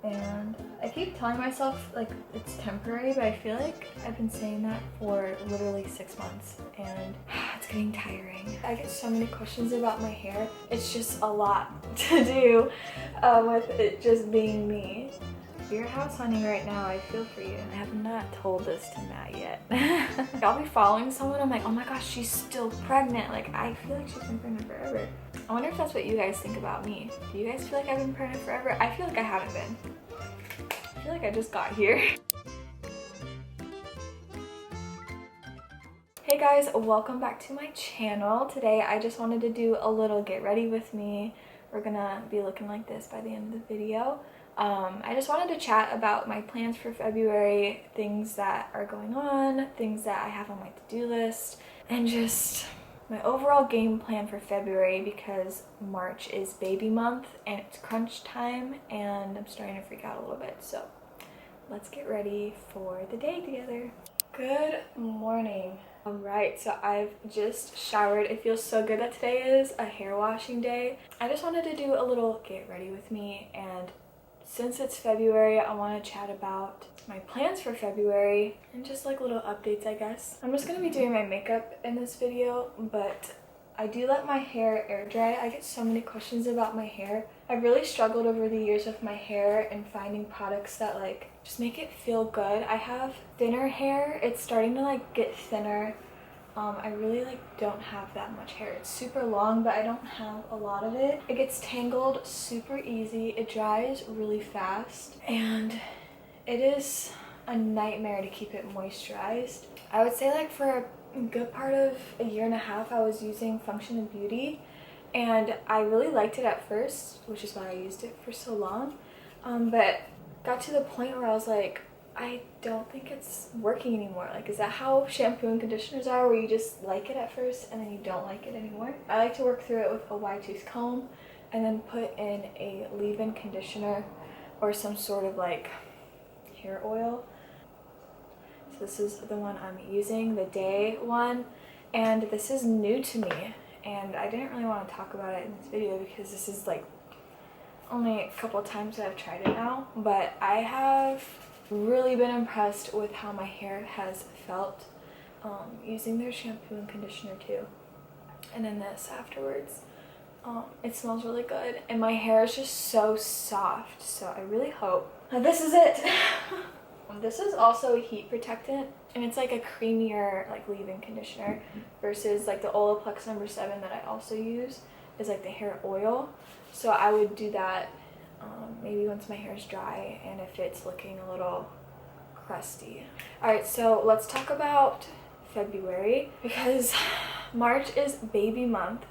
and I keep telling myself like it's temporary, but I feel like I've been saying that for literally 6 months and it's getting tiring. I get so many questions about my hair. It's just a lot to do with it just being me. If you're house hunting right now, I feel for you. I have not told this to Matt yet. I'll be following someone, I'm like, oh my gosh, she's still pregnant. Like, I feel like she's been pregnant forever. I wonder if that's what you guys think about me. Do you guys feel like I've been pregnant forever? I feel like I haven't been. I feel like I just got here. Hey guys, welcome back to my channel. Today I just wanted to do a little get ready with me. We're gonna be looking like this by the end of the video. I just wanted to chat about my plans for February, things that are going on, things that I have on my to-do list, and just my overall game plan for February because March is baby month and it's crunch time and I'm starting to freak out a little bit. So let's get ready for the day together. Good morning. Alright, so I've just showered. It feels so good that today is a hair washing day. I just wanted to do a little get ready with me, and since it's February, I want to chat about my plans for February and just like little updates, I guess. I'm just going to be doing my makeup in this video, but I do let my hair air dry. I get so many questions about my hair. I've really struggled over the years with my hair and finding products that like just make it feel good. I have thinner hair. It's starting to like get thinner. I really like don't have that much hair. It's super long, but I don't have a lot of it. It gets tangled super easy. It dries really fast, and it is a nightmare to keep it moisturized. I would say like for a good part of a year and a half I was using Function of Beauty, and I really liked it at first, which is why I used it for so long. But got to the point where I was like, I don't think it's working anymore. Like, is that how shampoo and conditioners are, where you just like it at first and then you don't like it anymore? I like to work through it with a wide tooth comb and then put in a leave-in conditioner or some sort of like hair oil. So this is the one I'm using, the day one, and this is new to me and I didn't really want to talk about it in this video because this is like only a couple of times that I've tried it now, but I have really been impressed with how my hair has felt using their shampoo and conditioner too, and then this afterwards. It smells really good and my hair is just so soft, so I really hope that this is it. This is also a heat protectant and it's like a creamier like leave-in conditioner versus like the Olaplex number 7 that I also use is like the hair oil. So I would do that maybe once my hair is dry and if it's looking a little crusty. Alright, so let's talk about February because March is baby month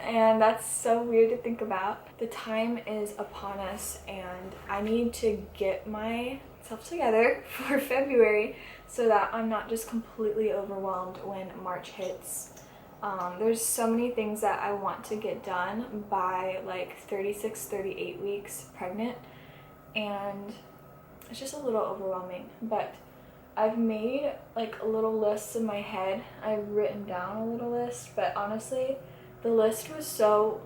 and that's so weird to think about. The time is upon us and I need to get myself together for February so that I'm not just completely overwhelmed when March hits. There's so many things that I want to get done by like 36, 38 weeks pregnant, and it's just a little overwhelming, but I've made like a little list in my head. I've written down a little list, but honestly, the list was so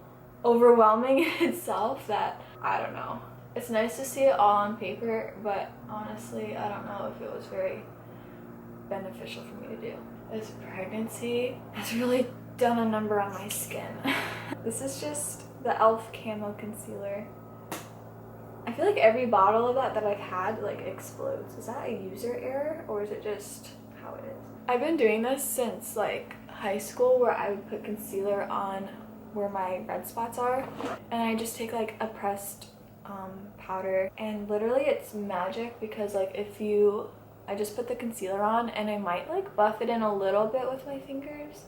overwhelming in itself that I don't know. It's nice to see it all on paper, but honestly, I don't know if it was very beneficial for me to do. This pregnancy has really done a number on my skin. This is just the e.l.f. Camo Concealer. I feel like every bottle of that I've had like explodes. Is that a user error or is it just how it is? I've been doing this since like high school, where I would put concealer on where my red spots are and I just take like a pressed powder, and literally it's magic because like I just put the concealer on and I might like buff it in a little bit with my fingers,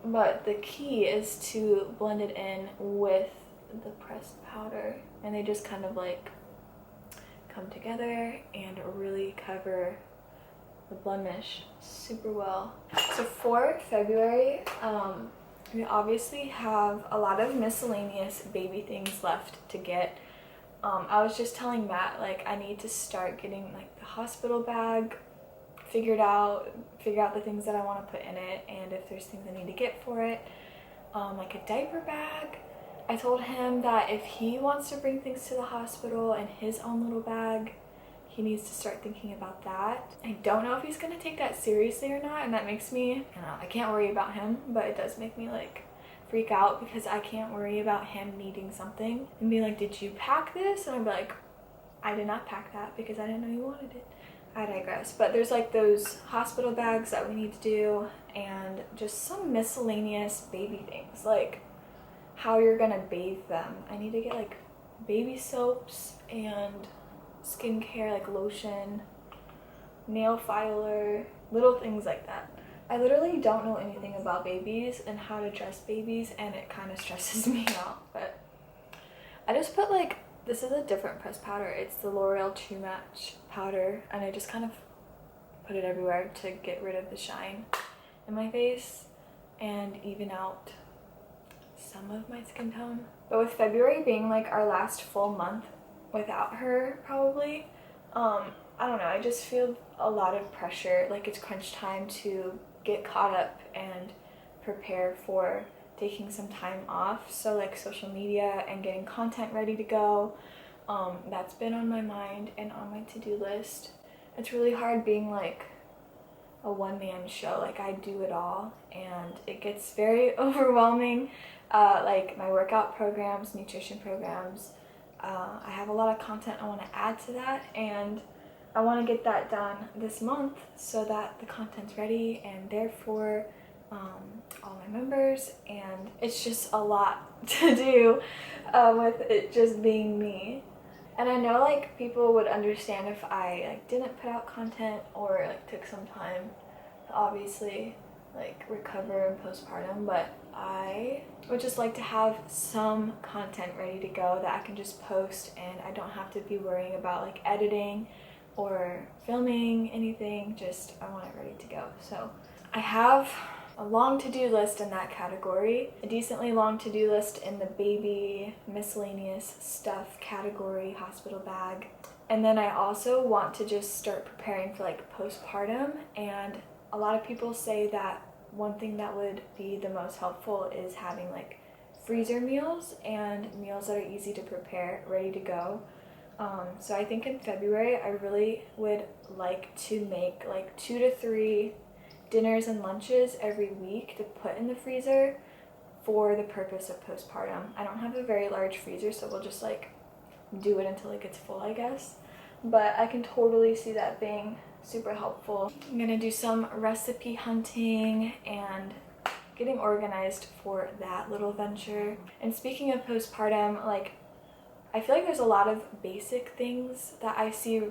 but the key is to blend it in with the pressed powder and they just kind of like come together and really cover the blemish super well. So for February, we obviously have a lot of miscellaneous baby things left to get. I was just telling Matt like I need to start getting like the hospital bag figure out the things that I want to put in it, and if there's things I need to get for it, like a diaper bag. I told him that if he wants to bring things to the hospital in his own little bag, he needs to start thinking about that. I don't know if he's gonna take that seriously or not, and that makes me, I don't know, I can't worry about him, but it does make me like freak out because I can't worry about him needing something and be like, did you pack this? And I'd be like, I did not pack that because I didn't know you wanted it. I digress. But there's like those hospital bags that we need to do, and just some miscellaneous baby things, like how you're gonna bathe them. I need to get like baby soaps and skincare, like lotion, nail filer, little things like that. I literally don't know anything about babies and how to dress babies, and it kind of stresses me out. But I just put like, this is a different pressed powder. It's the L'Oreal True Match powder, and I just kind of put it everywhere to get rid of the shine in my face and even out some of my skin tone. But with February being like our last full month without her, probably, I don't know, I just feel a lot of pressure. Like it's crunch time to get caught up and prepare for taking some time off. So like social media and getting content ready to go, that's been on my mind and on my to-do list. It's really hard being like a one-man show. Like I do it all and it gets very overwhelming. Like my workout programs, nutrition programs, I have a lot of content I want to add to that, and I want to get that done this month so that the content's ready and there for all my members, and it's just a lot to do with it just being me. And I know like people would understand if I like didn't put out content or like took some time to obviously like recover and postpartum, but I would just like to have some content ready to go that I can just post, and I don't have to be worrying about like editing or filming anything. Just I want it ready to go. So I have a long to-do list in that category, a decently long to-do list in the baby miscellaneous stuff category, hospital bag, and then I also want to just start preparing for like postpartum. And a lot of people say that one thing that would be the most helpful is having like freezer meals and meals that are easy to prepare, ready to go. So I think in February I really would like to make like 2 to 3 dinners and lunches every week to put in the freezer for the purpose of postpartum. I don't have a very large freezer, so we'll just like do it until it gets full, I guess. But I can totally see that being super helpful. I'm gonna do some recipe hunting and getting organized for that little venture. And speaking of postpartum, like I feel like there's a lot of basic things that I see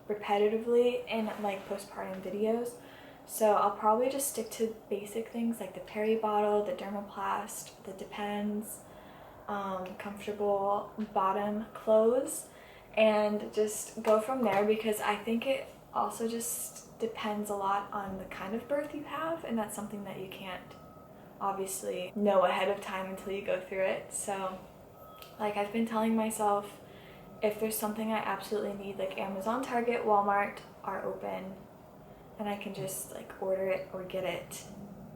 repetitively in like postpartum videos. So I'll probably just stick to basic things like the peri bottle, the dermoplast, the Depends, comfortable bottom clothes, and just go from there, because I think it also just depends a lot on the kind of birth you have, and that's something that you can't obviously know ahead of time until you go through it. So like I've been telling myself, if there's something I absolutely need, like Amazon, Target, Walmart are open, and I can just like order it or get it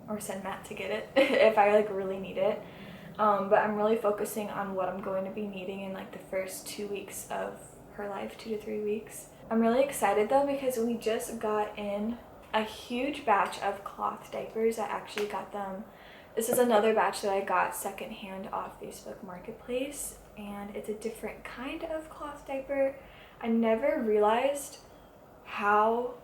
or send Matt to get it if I like really need it. But I'm really focusing on what I'm going to be needing in like the first 2 weeks of her life, 2 to 3 weeks. I'm really excited though, because we just got in a huge batch of cloth diapers. I actually got them. This is another batch that I got secondhand off Facebook Marketplace, and it's a different kind of cloth diaper. I never realized how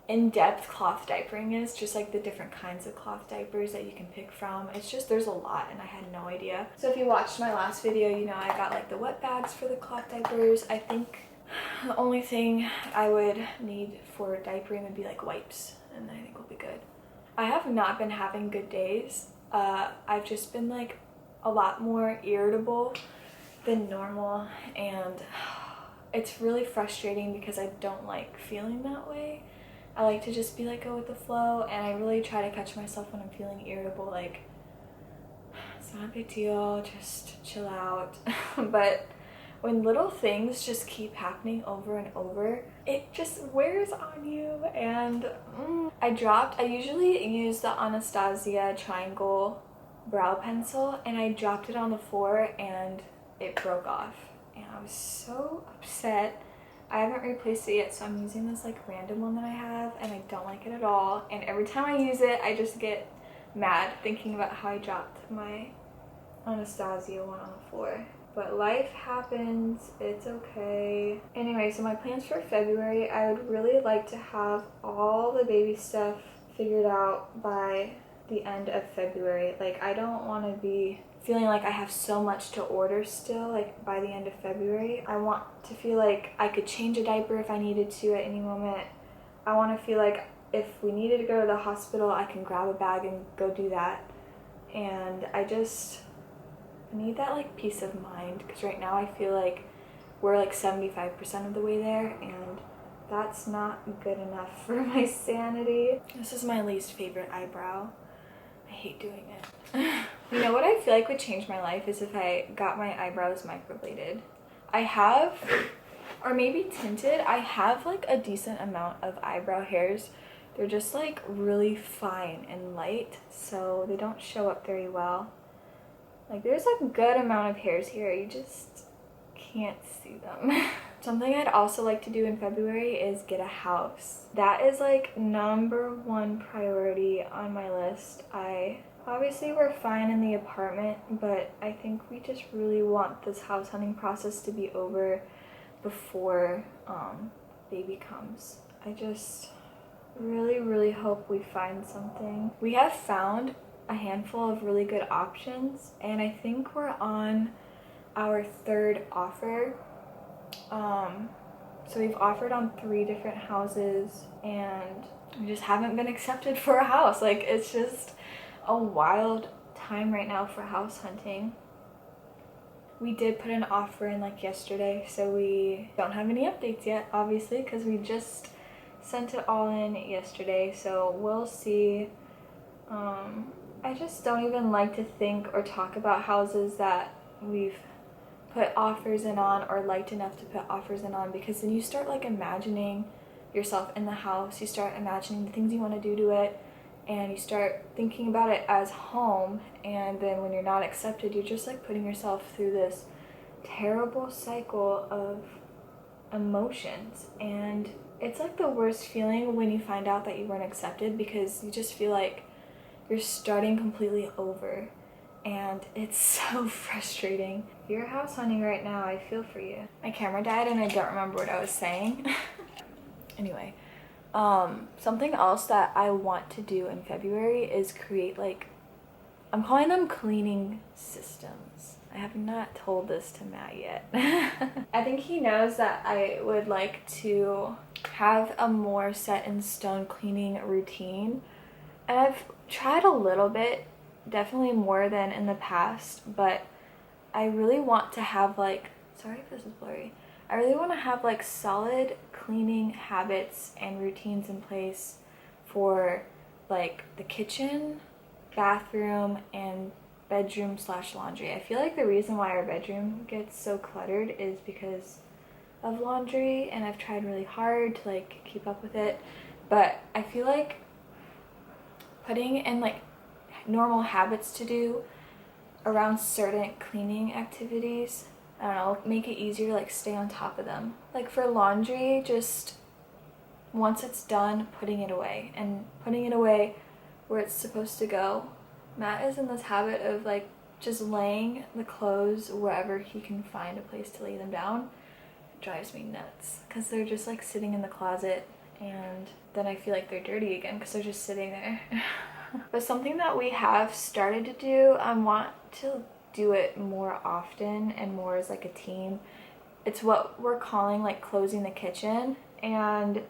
in-depth cloth diapering is, just like the different kinds of cloth diapers that you can pick from. It's just, there's a lot, and I had no idea. So if you watched my last video, you know I got like the wet bags for the cloth diapers. I think the only thing I would need for diapering would be like wipes, and I think we'll be good. I have not been having good days. I've just been like a lot more irritable than normal, and it's really frustrating because I don't like feeling that way. I like to just be like go with the flow, and I really try to catch myself when I'm feeling irritable, like it's not a big deal, just chill out. But when little things just keep happening over and over, it just wears on you. And I usually use the Anastasia triangle brow pencil and I dropped it on the floor and it broke off. And I was so upset. I haven't replaced it yet, so I'm using this like random one that I have and I don't like it at all. And every time I use it, I just get mad thinking about how I dropped my Anastasia one on the floor. But life happens, it's okay. Anyway, so my plans for February, I would really like to have all the baby stuff figured out by the end of February. Like, I don't want to be feeling like I have so much to order still, like by the end of February. I want to feel like I could change a diaper if I needed to at any moment. I want to feel like if we needed to go to the hospital, I can grab a bag and go do that. And I need that like peace of mind, because right now I feel like we're like 75% of the way there and that's not good enough for my sanity. This is my least favorite eyebrow. I hate doing it. You know what I feel like would change my life is if I got my eyebrows microbladed. I have, or maybe tinted, I have like a decent amount of eyebrow hairs. They're just like really fine and light, so they don't show up very well. Like there's a good amount of hairs here, you just can't see them. Something I'd also like to do in February is get a house. That is like #1 priority on my list. Obviously we're fine in the apartment, but I think we just really want this house hunting process to be over before baby comes. I just really hope we find something. We have found a handful of really good options and I think we're on our 3rd offer. So we've offered on 3 different houses and we just haven't been accepted for a house. Like it's just a wild time right now for house hunting. We did put an offer in like yesterday, so we don't have any updates yet, obviously, because we just sent it all in yesterday, so we'll see. I just don't even like to think or talk about houses that we've put offers in on or liked enough to put offers in on, because then you start like imagining yourself in the house, you start imagining the things you want to do to it, and you start thinking about it as home, and then when you're not accepted, you're just like putting yourself through this terrible cycle of emotions. And it's like the worst feeling when you find out that you weren't accepted, because you just feel like you're starting completely over and it's so frustrating. If you're house hunting right now, I feel for you. My camera died and I don't remember what I was saying. Anyway, something else that I want to do in February is create like, I'm calling them cleaning systems. I have not told this to Matt yet. I think he knows that I would like to have a more set in stone cleaning routine. And I've tried a little bit, definitely more than in the past, but I really want to have like, sorry if this is blurry, I really want to have like solid cleaning habits and routines in place for like the kitchen, bathroom, and bedroom/laundry. I feel like the reason why our bedroom gets so cluttered is because of laundry, and I've tried really hard to like keep up with it, but I feel like putting in like normal habits to do around certain cleaning activities, I don't know, make it easier to like stay on top of them. Like for laundry, just once it's done, putting it away, and putting it away where it's supposed to go. Matt is in this habit of like just laying the clothes wherever he can find a place to lay them down. It drives me nuts because they're just like sitting in the closet, and then I feel like they're dirty again because they're just sitting there. But something that we have started to do, I want to do it more often and more as like a team. It's what we're calling like closing the kitchen, and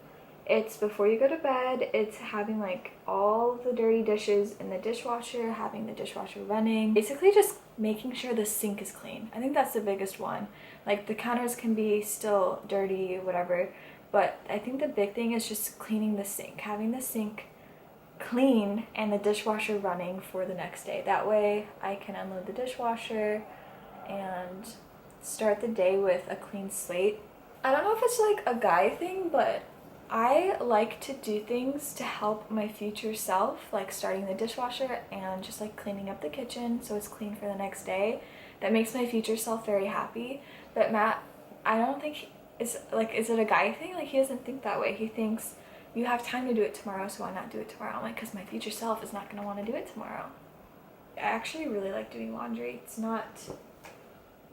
it's before you go to bed, it's having like all the dirty dishes in the dishwasher, having the dishwasher running, basically just making sure the sink is clean. I think that's the biggest one. Like the counters can be still dirty, whatever, but I think the big thing is just cleaning the sink, having the sink clean and the dishwasher running for the next day. That way I can unload the dishwasher and start the day with a clean slate. I don't know if it's like a guy thing, but I like to do things to help my future self, like starting the dishwasher and just like cleaning up the kitchen so it's clean for the next day. That makes my future self very happy. But Matt, I don't think is it a guy thing? Like, he doesn't think that way. He thinks you have time to do it tomorrow, so why not do it tomorrow? I'm like, because my future self is not going to want to do it tomorrow. I actually really like doing laundry. It's not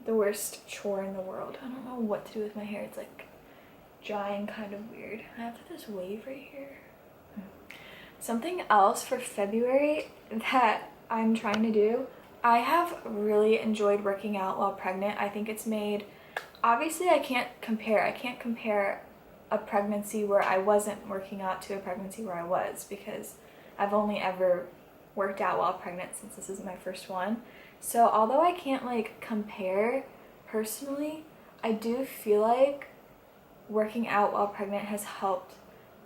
the worst chore in the world. I don't know what to do with my hair. It's like drying kind of weird. I have this wave right here. Something else for February that I'm trying to do, I have really enjoyed working out while pregnant. I think it's made, obviously I can't compare a pregnancy where I wasn't working out to a pregnancy where I was, because I've only ever worked out while pregnant since this is my first one. So although I can't like compare personally, I do feel like working out while pregnant has helped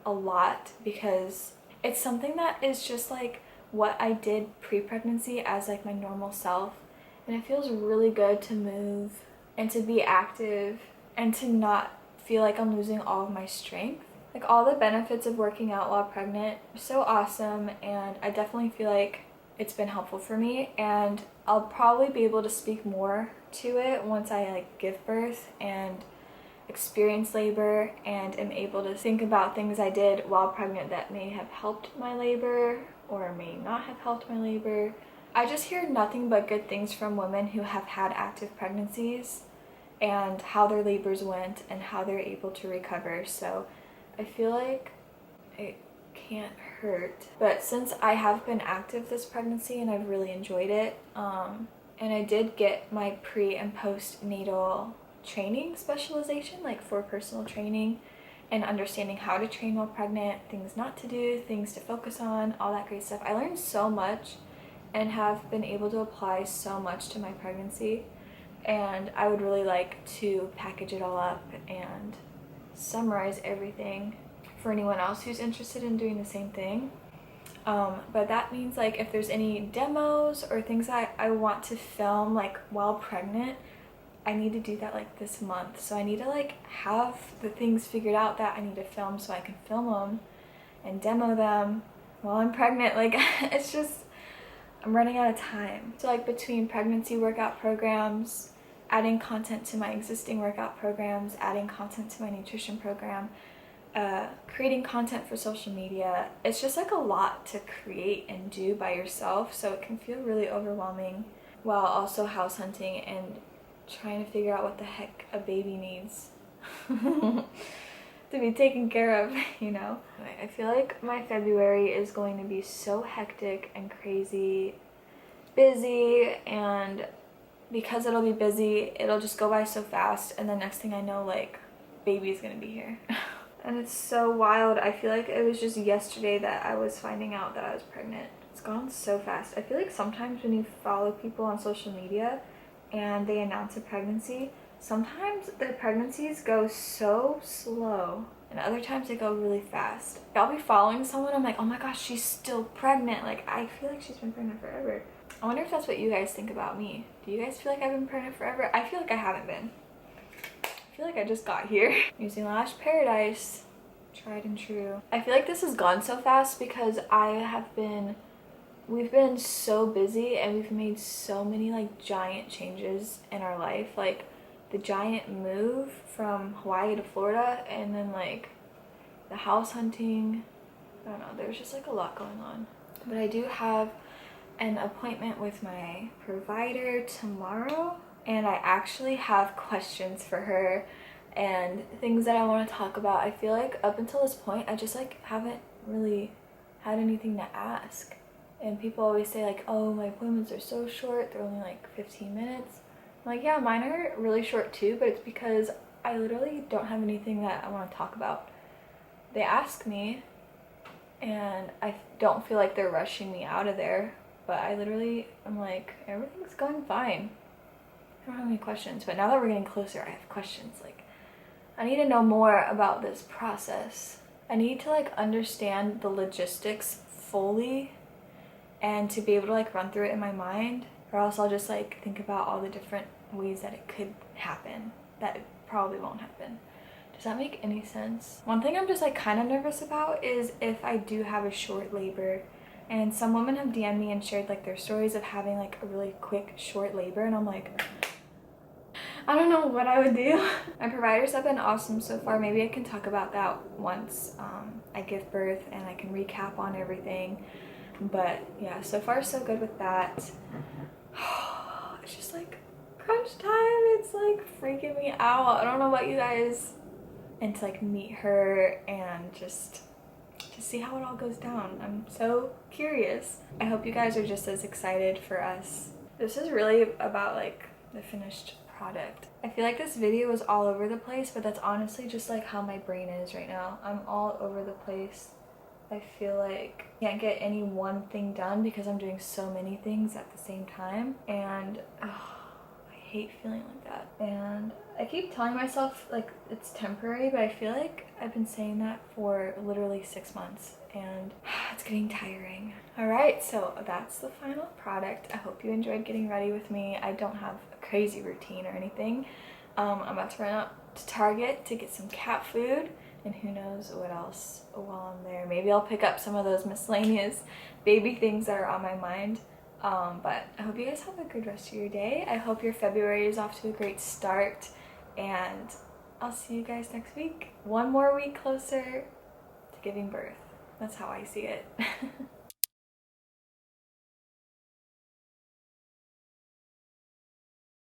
a lot, because it's something that is just like what I did pre-pregnancy as like my normal self, and it feels really good to move and to be active and to not feel like I'm losing all of my strength. Like, all the benefits of working out while pregnant are so awesome, and I definitely feel like it's been helpful for me, and I'll probably be able to speak more to it once I like give birth and experience labor and am able to think about things I did while pregnant that may have helped my labor or may not have helped my labor. I just hear nothing but good things from women who have had active pregnancies and how their labors went and how they're able to recover. So I feel like it can't hurt. But since I have been active this pregnancy and I've really enjoyed it, and I did get my pre and postnatal training specialization, like for personal training and understanding how to train while pregnant, things not to do, things to focus on, all that great stuff. I learned so much and have been able to apply so much to my pregnancy, and I would really like to package it all up and summarize everything for anyone else who's interested in doing the same thing. But that means like if there's any demos or things that I want to film like while pregnant, I need to do that like this month. So I need to like have the things figured out that I need to film so I can film them and demo them while I'm pregnant. Like, it's just, I'm running out of time. So like between pregnancy workout programs, adding content to my existing workout programs, adding content to my nutrition program, creating content for social media, it's just like a lot to create and do by yourself. So it can feel really overwhelming while also house hunting and trying to figure out what the heck a baby needs to be taken care of, you know? I feel like my February is going to be so hectic and crazy, busy, and because it'll be busy, it'll just go by so fast, and the next thing I know, like, baby's gonna be here. And it's so wild. I feel like it was just yesterday that I was finding out that I was pregnant. It's gone so fast. I feel like sometimes when you follow people on social media and they announce a pregnancy, sometimes the pregnancies go so slow and other times they go really fast. I'll be following someone, I'm like, oh my gosh, she's still pregnant. Like, I feel like she's been pregnant forever. I wonder if that's what you guys think about me. Do you guys feel like I've been pregnant forever? I feel like I haven't been. I feel like I just got here. Using Lash Paradise, tried and true. I feel like this has gone so fast because we've been so busy and we've made so many like giant changes in our life. Like the giant move from Hawaii to Florida, and then like the house hunting. I don't know, there's just like a lot going on. But I do have an appointment with my provider tomorrow, and I actually have questions for her and things that I want to talk about. I feel like up until this point I just like haven't really had anything to ask, and people always say like, oh, my appointments are so short, they're only like 15 minutes. I'm like, yeah, mine are really short too, but it's because I literally don't have anything that I want to talk about. They ask me and I don't feel like they're rushing me out of there, but I literally am like, everything's going fine. I don't have any questions. But now that we're getting closer, I have questions. Like, I need to know more about this process. I need to like understand the logistics fully and to be able to like run through it in my mind, or else I'll just like think about all the different ways that it could happen that it probably won't happen. Does that make any sense? One thing I'm just like kind of nervous about is if I do have a short labor, and some women have DM'd me and shared like their stories of having like a really quick short labor, and I'm like, I don't know what I would do. My providers have been awesome so far. Maybe I can talk about that once I give birth and I can recap on everything. But yeah, so far so good with that. It's just like crunch time. It's like freaking me out. I don't know about you guys. And to like meet her and just to see how it all goes down. I'm so curious. I hope you guys are just as excited for us. This is really about like the finished product. I feel like this video was all over the place, but that's honestly just like how my brain is right now. I'm all over the place. I feel like I can't get any one thing done because I'm doing so many things at the same time, and I hate feeling like that. And I keep telling myself like it's temporary, but I feel like I've been saying that for literally 6 months, and it's getting tiring. All right, so that's the final product. I hope you enjoyed getting ready with me. I don't have a crazy routine or anything. I'm about to run out to Target to get some cat food, and who knows what else while I'm there. Maybe I'll pick up some of those miscellaneous baby things that are on my mind. But I hope you guys have a good rest of your day. I hope your February is off to a great start, and I'll see you guys next week. One more week closer to giving birth. That's how I see it.